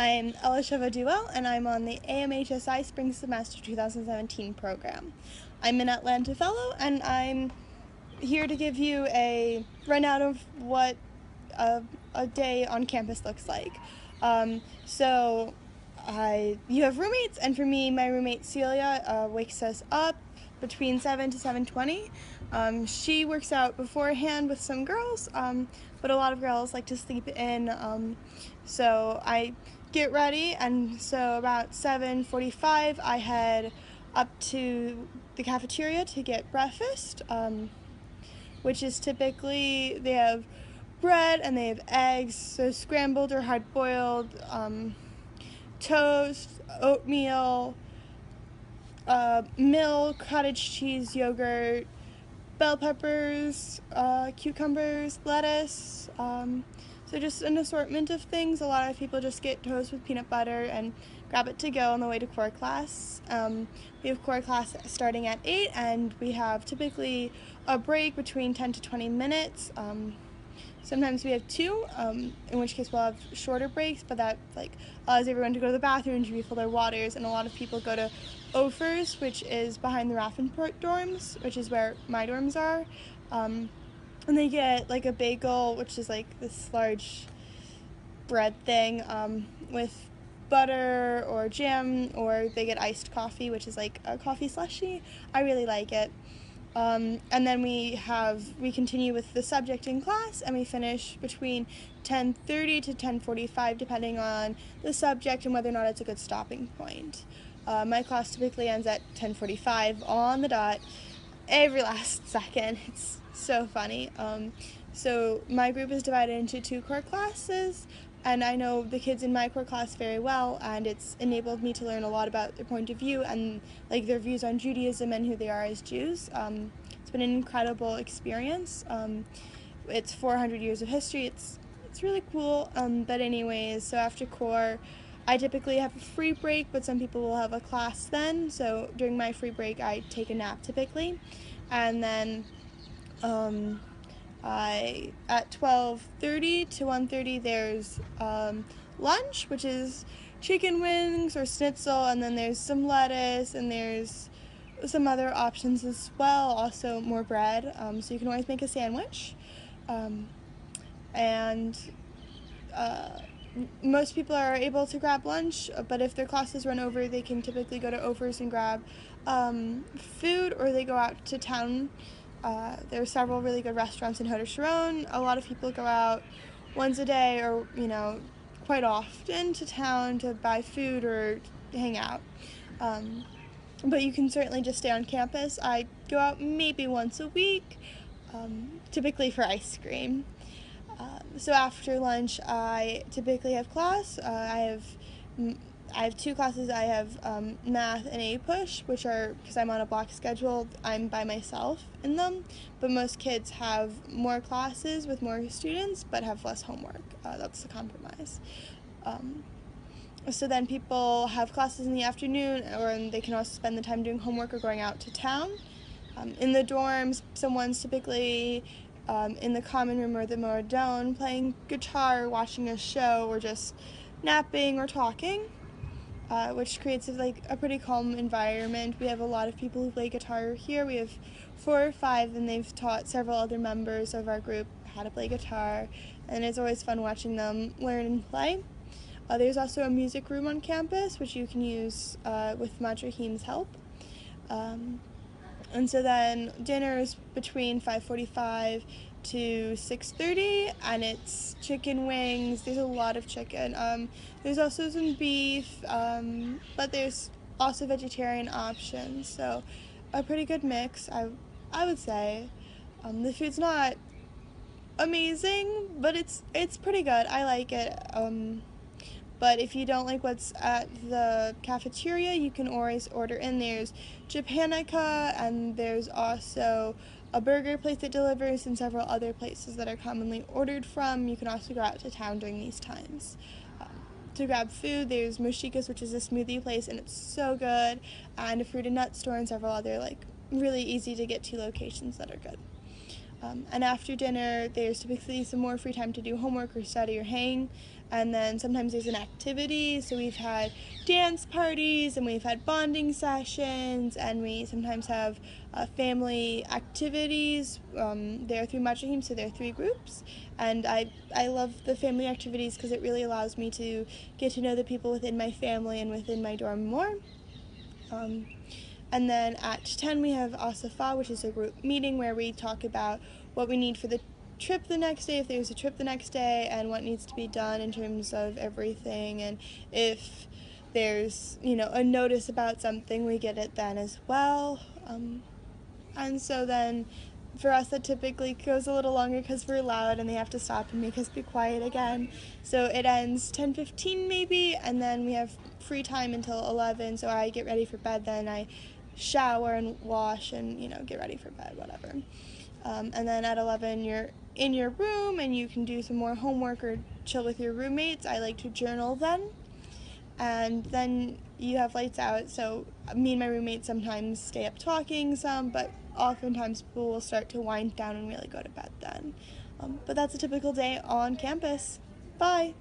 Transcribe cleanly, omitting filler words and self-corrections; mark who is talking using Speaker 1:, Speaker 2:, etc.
Speaker 1: I'm Elisheva Duwell, and I'm on the AMHSI Spring Semester 2017 program. I'm an Atlanta Fellow, and I'm here to give you a rundown of what a day on campus looks like. So you have roommates, and for me, my roommate Celia wakes us up between 7 to 7:20. She works out beforehand with some girls, but a lot of girls like to sleep in. So I get ready, and so about 7:45, I head up to the cafeteria to get breakfast, which is typically they have bread and they have eggs, so scrambled or hard-boiled, toast, oatmeal, milk, cottage cheese, yogurt, bell peppers, cucumbers, lettuce, so just an assortment of things. A lot of people just get toast with peanut butter and grab it to go on the way to core class. We have core class starting at 8, and we have typically a break between 10 to 20 minutes. Sometimes we have 2, in which case we'll have shorter breaks, but that allows everyone to go to the bathroom to refill their waters, and a lot of people go to Ophers, which is behind the Raffenport dorms, which is where my dorms are, and they get a bagel, which is this large bread thing, with butter or jam, or they get iced coffee, which is a coffee slushie. I really like it. And then we continue with the subject in class, and we finish between 10:30 to 10:45, depending on the subject and whether or not it's a good stopping point. My class typically ends at 10:45 on the dot, every last second. It's so funny. So my group is divided into 2 core classes, and I know the kids in my core class very well, and it's enabled me to learn a lot about their point of view and their views on Judaism and who they are as Jews. It's been an incredible experience. It's 400 years of history. It's really cool. But anyways, so after core, I typically have a free break, but some people will have a class then. So during my free break, I take a nap typically, and then at 12:30 to 1:30 there's lunch, which is chicken wings or schnitzel, and then there's some lettuce, and there's some other options as well, also more bread, so you can always make a sandwich. And most people are able to grab lunch, but if their classes run over, they can typically go to Overs and grab food, or they go out to town. There are several really good restaurants in Hoder Sharon. A lot of people go out once a day, or quite often, to town to buy food or to hang out. But you can certainly just stay on campus. I go out maybe once a week, typically for ice cream. So after lunch, I typically have class. I have 2 classes. I have math and A-Push, which are, because I'm on a block schedule, I'm by myself in them, but most kids have more classes with more students but have less homework. That's the compromise. So then people have classes in the afternoon, or they can also spend the time doing homework or going out to town. In the dorms, someone's typically in the common room or the Moradone playing guitar, watching a show, or just napping or talking, which creates a pretty calm environment. We have a lot of people who play guitar here. We have 4 or 5, and they've taught several other members of our group how to play guitar, and it's always fun watching them learn and play. There's also a music room on campus, which you can use with Madrahim's help. And so then dinner is between 5:45 to 6:30, and it's chicken wings. There's a lot of chicken. There's also some beef, but there's also vegetarian options, so a pretty good mix, I would say. The food's not amazing, but it's pretty good. I like it. But if you don't like what's at the cafeteria, you can always order in. There's Japanica, and there's also a burger place that delivers, and several other places that are commonly ordered from. You can also go out to town during these times. To grab food, there's Moshika's, which is a smoothie place, and it's so good, and a fruit and nut store, and several other really easy to get to locations that are good. And after dinner, there's typically some more free time to do homework or study or hang. And then sometimes there's an activity. So we've had dance parties and we've had bonding sessions, and we sometimes have family activities. There are 3 teams, so there are 3 groups. And I love the family activities because it really allows me to get to know the people within my family and within my dorm more. And then at 10 we have ASAFA, which is a group meeting where we talk about what we need for the trip the next day, if there's a trip the next day, and what needs to be done in terms of everything. And if there's, a notice about something, we get it then as well. And so then for us that typically goes a little longer because we're loud and they have to stop and make us be quiet again. So it ends 10:15 maybe, and then we have free time until 11, so I get ready for bed, then I shower and wash and get ready for bed, whatever. And then at 11 you're in your room and you can do some more homework or chill with your roommates. I like to journal then. And then you have lights out, so me and my roommates sometimes stay up talking some, but oftentimes people will start to wind down and really go to bed then. But that's a typical day on campus. Bye!